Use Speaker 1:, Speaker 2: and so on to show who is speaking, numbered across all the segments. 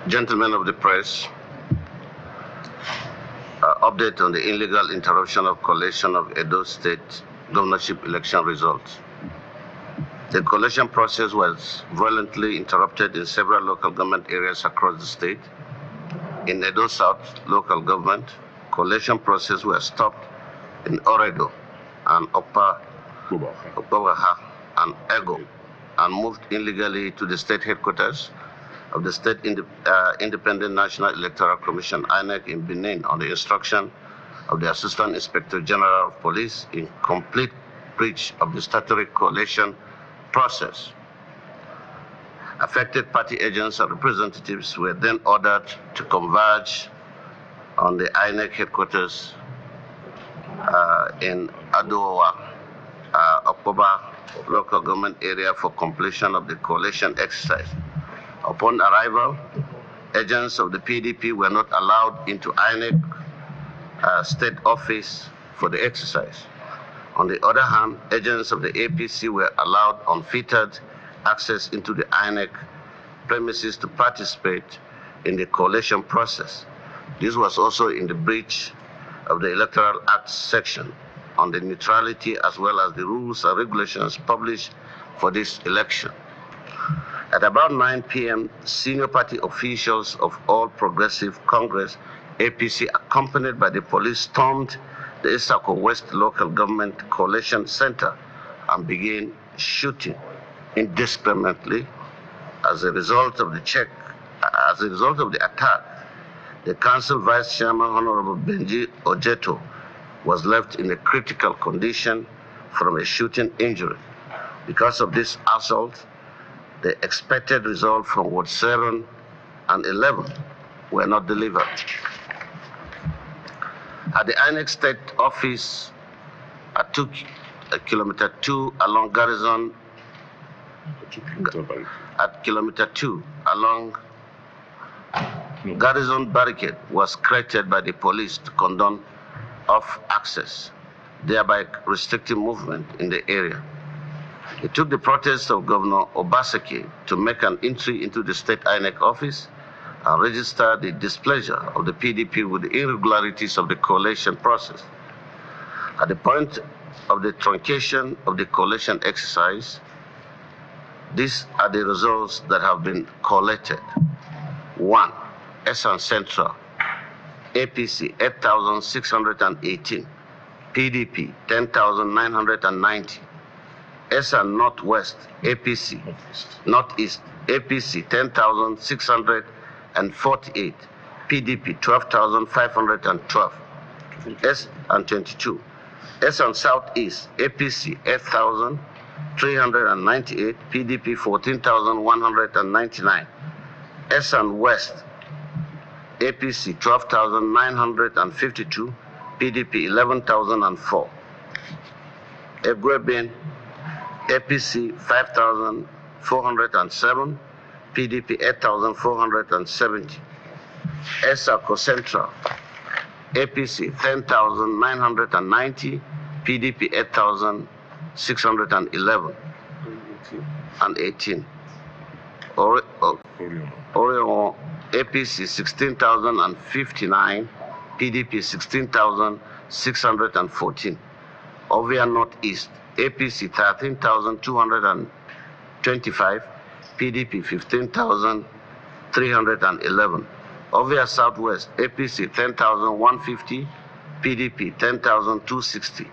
Speaker 1: Gentlemen of the press, update on the illegal interruption of collation of Edo State governorship election results. The collation process was violently interrupted in several local government areas across the state. In Edo South local government, collation process was stopped in Oredo and Okpawaha and Ego and moved illegally to the state headquarters of the State Independent National Electoral Commission, INEC, in Benin on the instruction of the Assistant Inspector General of Police in complete breach of the statutory collation process. Affected party agents and representatives were then ordered to converge on the INEC headquarters in Adowa, Okpoba local government area for completion of the collation exercise. Upon arrival, agents of the PDP were not allowed into INEC state office for the exercise. On the other hand, agents of the APC were allowed unfettered access into the INEC premises to participate in the collation process. This was also in the breach of the Electoral Act section on the neutrality as well as the rules and regulations published for this election. At about 9 p.m., senior party officials of All Progressive Congress, APC, accompanied by the police, stormed the Isako West Local Government Collation Center and began shooting indiscriminately. As a result of the attack, the Council Vice Chairman, Honorable Benji Ojeto, was left in a critical condition from a shooting injury. Because of this assault, the expected result from Ward 7 and 11 were not delivered. At the INEC State Office at kilometer 2 along Garrison, at kilometer 2 along Garrison barricade was created by the police to condone off access, thereby restricting movement in the area. It took the protest of Governor Obaseki to make an entry into the state INEC office and register the displeasure of the PDP with the irregularities of the collation process. At the point of the truncation of the collation exercise, these are the results that have been collated. 1. Esan Central, APC 8,618, PDP 10,990. Esan Northwest, APC, Northeast, APC 10,648, PDP 12,512, S and 22. Esan Southeast, APC 8,398, PDP 14,199. Esan West, APC 12,952, PDP 11,004. Egwebin, APC 5,407, PDP 8,470. Esako Central, APC 10,990, PDP 8,611 and 18. Orion, APC 16,059, PDP 16,614. Ovia Northeast, APC 13,225, PDP 15,311. Ovia Southwest, APC 10,150, PDP 10,260.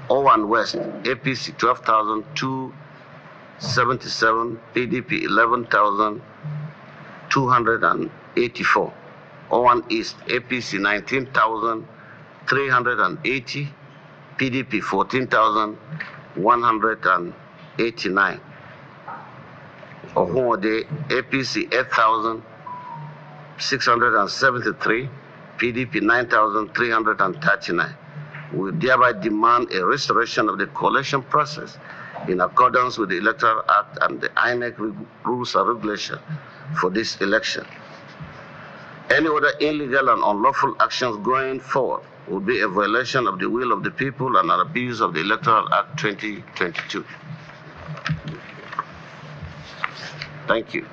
Speaker 1: Owan West, APC 12,277, PDP 11,284. Owan East, APC 19,380, PDP 14,189. Ohuode, APC 8,673, PDP 9,339. We thereby demand a restoration of the collation process in accordance with the Electoral Act and the INEC rules and regulations for this election. Any other illegal and unlawful actions going forward will be a violation of the will of the people and an abuse of the Electoral Act 2022. Thank you.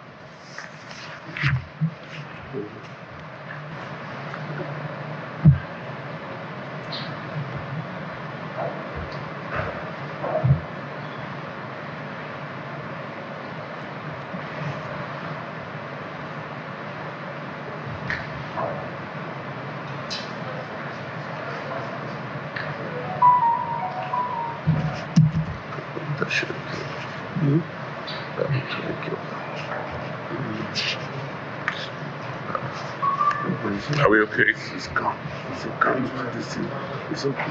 Speaker 2: Are we okay?
Speaker 3: It's gone. It's gone. It's okay.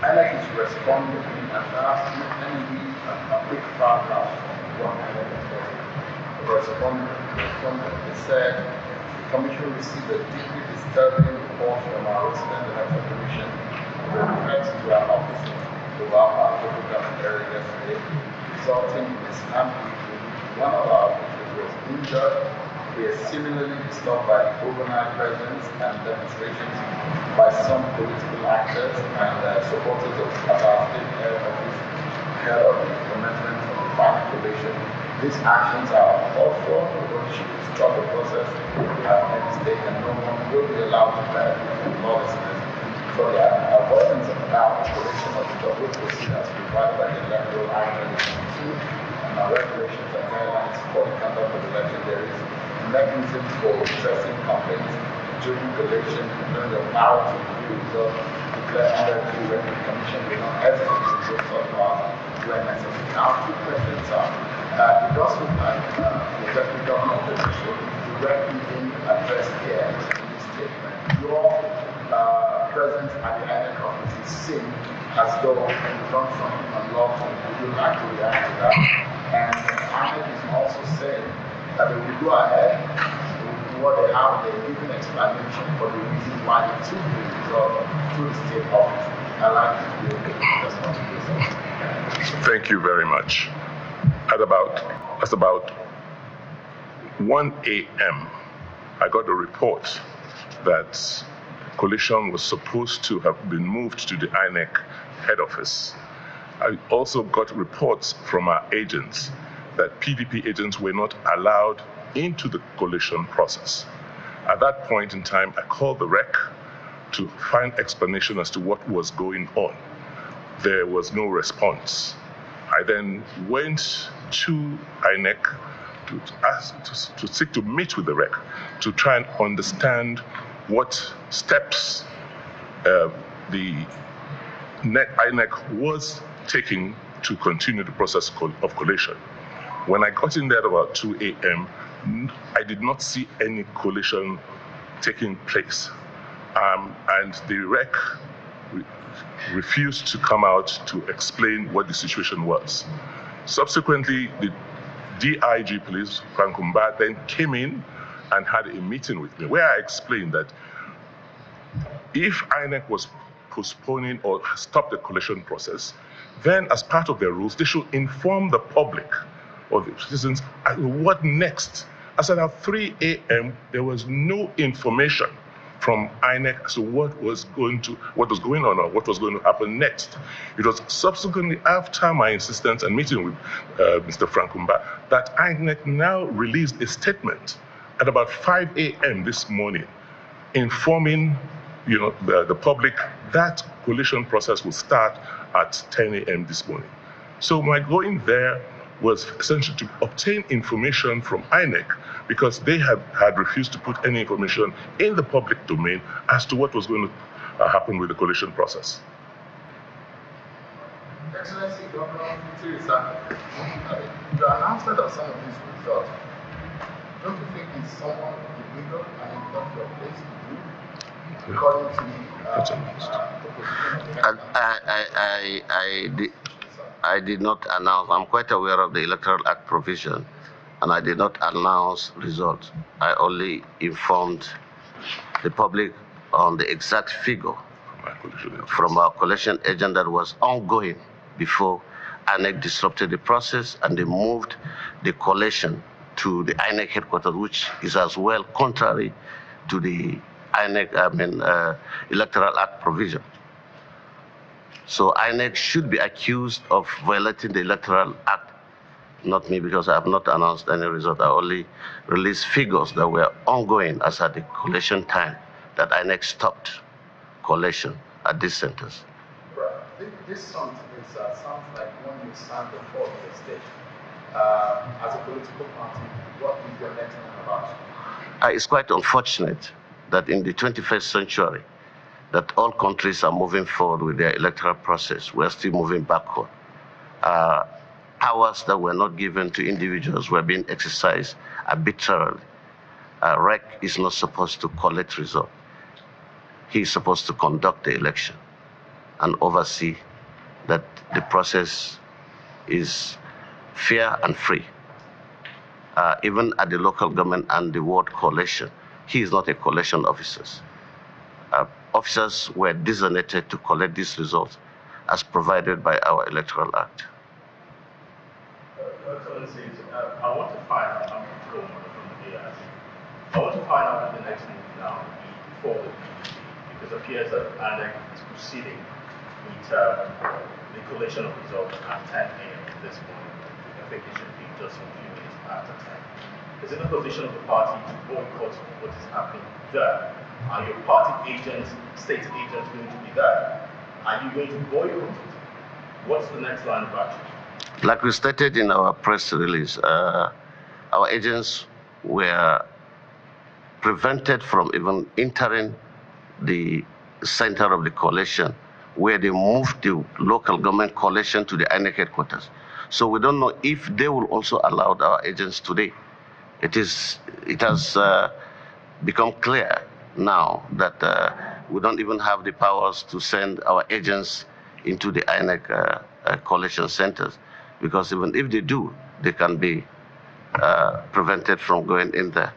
Speaker 4: Alex is responding and asking any a quick paragraph from respondent. They said the commission received a deeply disturbing report from our resident election commission with regards to our office over our local government area yesterday, resulting in a stampede. One of our officials was injured. We are similarly disturbed by the overnight presence and demonstrations by some political actors and supporters of our state head office ahead of the commencement of the final collation. These actions are also what should stop the process at any stage, and no one will be allowed to benefit from lawlessness. For the avoidance of doubt, the collation of the double procedures provided by the Electoral Act 2022 and our regulations and guidelines for the conduct of election, there is a mechanism for addressing complaints during collation, during the power to review results, declare under the record commission will not hesitate to do such matters when necessary. Our two questions are, it does look like the Deputy Governor of the District directly being addressed here in this statement. Your presence at the INEC office is seen as though you've done something unlawful. Would you like to react to that? And INEC is also saying that they will go ahead with what they have. They're giving explanation for the reason why they took the result to the state office. I'd like to be able to respond to this.
Speaker 2: Thank you very much. At about 1 a.m., I got a report that Collation was supposed to have been moved to the INEC head office. I also got reports from our agents that PDP agents were not allowed into the collation process. At that point in time, I called the REC to find explanation as to what was going on. There was no response. I then went to INEC to seek to meet with the REC to try and understand what steps the INEC was taking to continue the process of collation. When I got in there at about 2 a.m., I did not see any collation taking place. And the REC refused to come out to explain what the situation was. Subsequently, the DIG police, Frank Umba, then came in and had a meeting with me where I explained that if INEC was postponing or stopped the collation process, then as part of their rules, they should inform the public or the citizens what next. As at 3 a.m., there was no information from INEC as to what was going on or what was going to happen next. It was subsequently after my insistence and meeting with Mr. Frank Umba that INEC now released a statement at about 5 a.m. this morning, informing the public that collation process will start at 10 a.m. this morning. So my going there was essentially to obtain information from INEC because they had refused to put any information in the public domain as to what was going to happen with the collation process.
Speaker 4: Excellency, Governor, the announcement of some of these results, don't you think it's somewhat illegal and it's not your place to do? According to
Speaker 1: I did not announce. I'm quite aware of the Electoral Act provision, and I did not announce results. I only informed the public on the exact figure from our collation agent that was ongoing before INEC disrupted the process and they moved the collation to the INEC headquarters, which is as well contrary to the Electoral Act provision. So INEC should be accused of violating the Electoral Act not me, because I have not announced any result. I only released figures that were ongoing as at the collation time that INEC stopped collation at these centers.
Speaker 4: This sounds like when you stand before the state. As a political party, what is your next plan about?
Speaker 1: It's quite unfortunate that in the 21st century, that all countries are moving forward with their electoral process. We're still moving backward. Powers that were not given to individuals were being exercised arbitrarily. REC is not supposed to collect results. He is supposed to conduct the election and oversee that the process is fair and free. Even at the local government and the ward collation, he is not a collation officer. Officers were designated to collect these results as provided by our Electoral Act.
Speaker 5: Excellencies, I want to find out, I'm from the DIG. I want to find out what the next move now will be for the PDP, because it appears that INEC is proceeding with the collation of results at 10 a.m. at this point. I think it should be just a few minutes after 10. Is it the position of the party to boycott what is happening there? Are your party agents, state agents going to be there? Are you going to boycott it? What's the next line of action?
Speaker 1: Like we stated in our press release, our agents were prevented from even entering the center of the collation, where they moved the local government collation to the INEC headquarters. So we don't know if they will also allow our agents today. It has become clear now that we don't even have the powers to send our agents into the INEC collation centers, because even if they do, they can be prevented from going in there.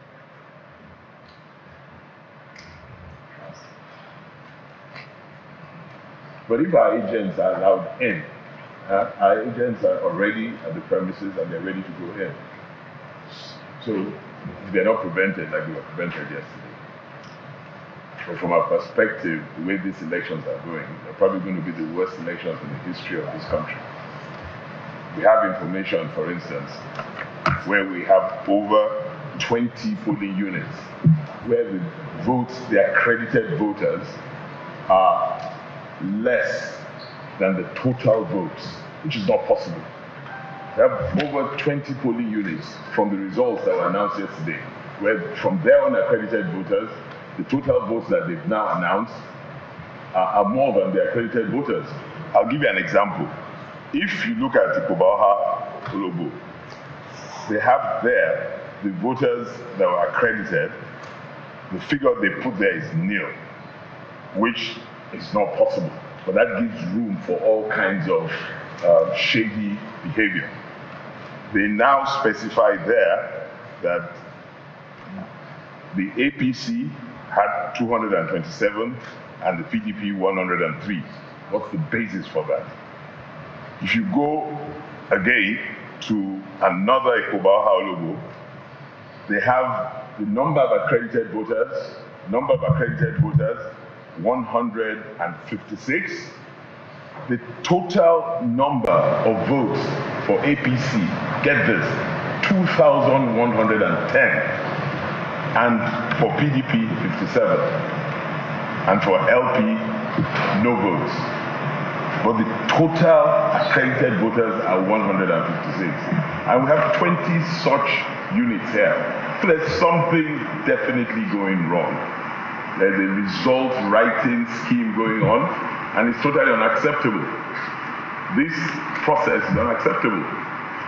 Speaker 6: But if our agents are allowed in, our agents are already at the premises and they're ready to go in. So they're not prevented like they were prevented yesterday. But from our perspective, the way these elections are going, they're probably going to be the worst elections in the history of this country. We have information, for instance, where we have over 20 polling units, where the votes, the accredited voters, are less than the total votes, which is not possible. We have over 20 polling units from the results that were announced yesterday, where from their unaccredited voters, the total votes that they've now announced are more than the accredited voters. I'll give you an example. If you look at the Kobaha Olobo, they have there the voters that were accredited. The figure they put there is nil, which is not possible. But that gives room for all kinds of shady behavior. They now specify there that the APC had 227 and the PDP 103. What's the basis for that? If you go again to another Ekobaha Olobo, they have the number of accredited voters, 156. The total number of votes for APC, get this, 2,110. And for PDP, 57. And for LP, no votes. But the total accredited voters are 156. And we have 20 such units here. So there's something definitely going wrong. There's a result writing scheme going on, and it's totally unacceptable. This process is unacceptable.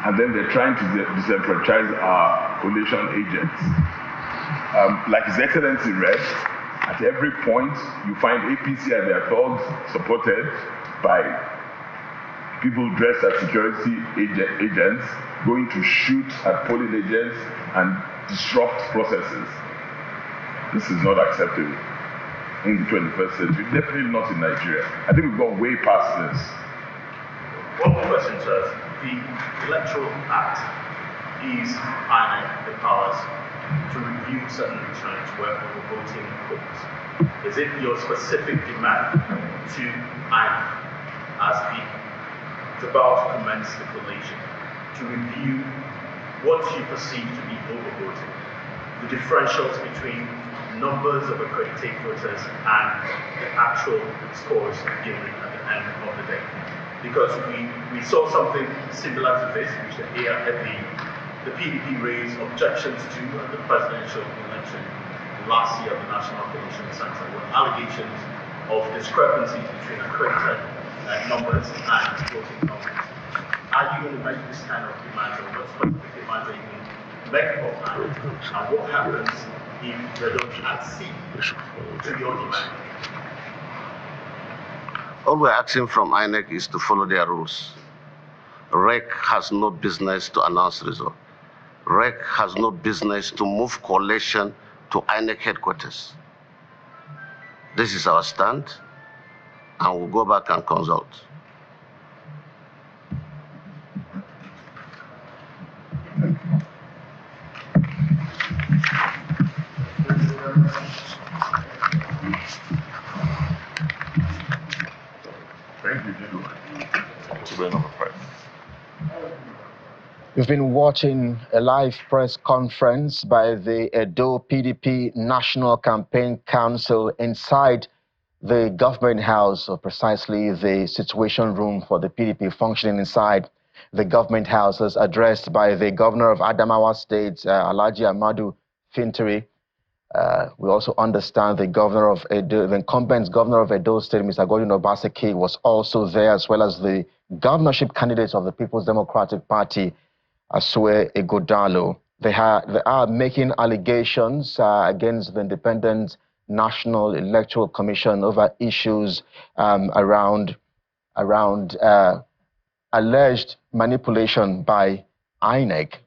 Speaker 6: And then they're trying to disenfranchise our collation agents. Like His Excellency read, at every point you find APC and their thugs supported by people dressed as security agents going to shoot at polling agents and disrupt processes. This is not acceptable in the 21st century, definitely not in Nigeria. I think we've gone way past this.
Speaker 5: One more question, sir. The Electoral Act gives INEC the powers to review certain returns where overvoting occurs. Is it your specific demand to INEC, as it's about to commence the collation, to review what you perceive to be overvoting, the differentials between numbers of accredited voters and the actual scores given at the end of the day. Because we saw something similar to this, which the PDP raised objections to at the presidential election last year at the National Collation Center, with allegations of discrepancies between accredited numbers and voting numbers. Are you going to make this kind of demand, or what specific demands are you going to make of that? And what happens if they don't accede to your demand?
Speaker 1: All we're asking from INEC is to follow their rules. REC has no business to announce result. REC has no business to move collation to INEC headquarters. This is our stand, and we'll go back and consult.
Speaker 2: Thank you, gentlemen. To number 5.
Speaker 7: We've been watching a live press conference by the Edo PDP National Campaign Council inside the government house, or precisely the situation room for the PDP functioning inside the government house, as addressed by the governor of Adamawa State, Alhaji Amadu Fintiri. We also understand the governor of Edo, the incumbent governor of Edo State, Mr. Godwin Obaseki, was also there, as well as the governorship candidate of the People's Democratic Party, Asue Ighodalo. They are making allegations against the Independent National Electoral Commission over issues around alleged manipulation by INEC.